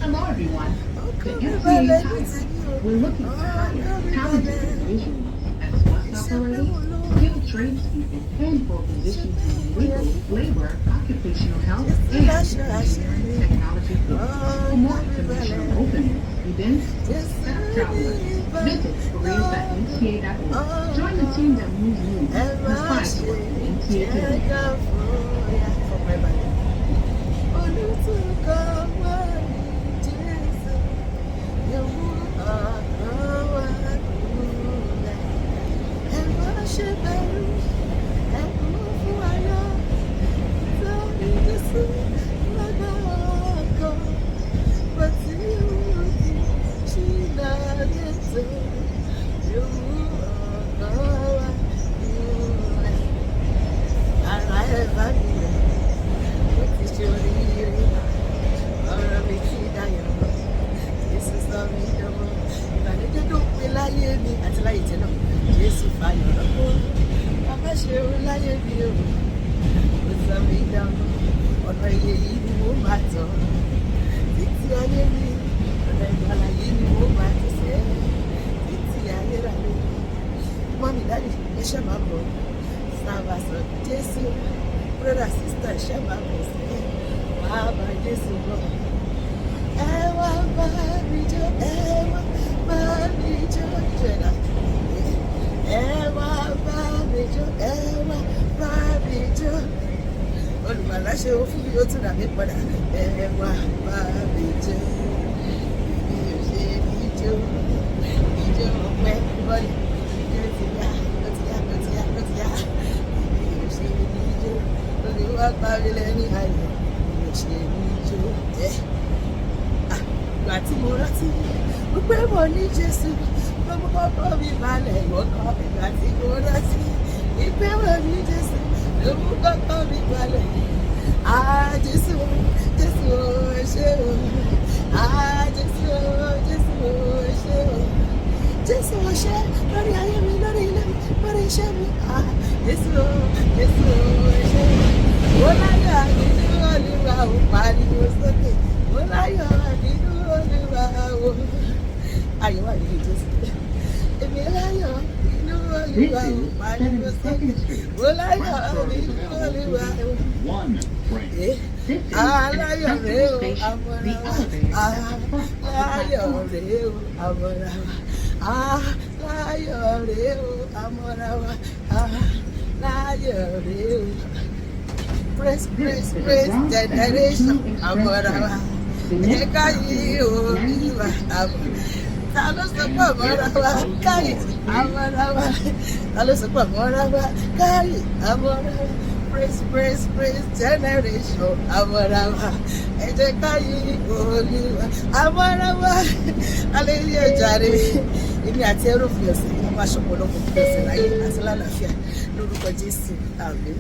Hello, everyone. The MCA Tiger. We're looking for highly talented individuals as bus operators, skilled tradespeople, and for positions in legal, labor, occupational health, and engineering technology fields. For more information on openings, events, staff travelers, visit careers.mca.org. Join the team that moves you. Inspire to work for MCA today. Jesu fire Baba ṣe o láyé mi o ó sọ mí dáná ọ̀nà iye yìí ni mo máa tọ̀ títí ayé mi ọ̀nà ìgbàlà yìí ni mo máa tọ̀ sẹ́ títí ayérayé mọ́mí dáàdì ẹ ṣe máa bọ̀ sábà sọ Jésù brother sister ṣe máa bọ̀ sẹ́ wàá bá Jésù bọ̀ ẹ wá bá mi jó ẹ wá bá mi jó jẹ̀dá. Olùgbàlà ṣe ó fún mi ó tún rà mí padà ẹ wá bá mi jó èmi ò ṣe ìjó ọpẹ́ bọ́ọ̀lì ìjó ti yá ló ti yá èmi ò ṣe ìjó olùwà parí lẹ́ni ayọ̀ èmi ò ṣe ìjó ìgbà tí mo rántí wípé mo ní Jésù gbogbo kọ́kọ́ mi balẹ̀ ìwọ́kọ́ ìgbà tí mo rántí wípé mo ní Jésù gbogbo kọ́kọ́ mi balẹ̀ Jésù Jésù ṣé o Jésù ṣé o Jésù ṣé lórí ayé mi lórí ilé mi lórí iṣẹ́ mi Jésù ṣé o láyọ̀ nínú Olúwa ò pariwo sókè ó láyọ̀ nínú Olúwa ò ayọ̀ wà nínú Jésù èmi láyọ̀ nínú Olúwa ò pariwo sókè ó láyọ̀ nínú Olúwa ò. Aláyọ̀ rèé o àmọ̀ra wa aláyọ̀ rèé o àmọ̀ra wa aláyọ̀ rèé o àmọ̀ra wa aláyọ̀ rèé o praise generation àmọ̀ra wa ẹ̀ka yìí o ìwà àmọ̀ ta ló sọ pé àmọ̀ra wa káyì àmọ̀ra wa ta ló sọ pé àmọ̀ra wa káyì àmọ̀ra wa. Praise generation àmọ̀ràwá ẹ jẹ́ ká yí Olúwa àmọ̀ràwá hallelujah jàre èmi àti ẹrù fi ọ̀sẹ̀ àwọn aṣọ́pọ̀lọpọ̀ fi ọ̀sẹ̀ láyé àti lálàáfíà lórúkọ Jésù àmín.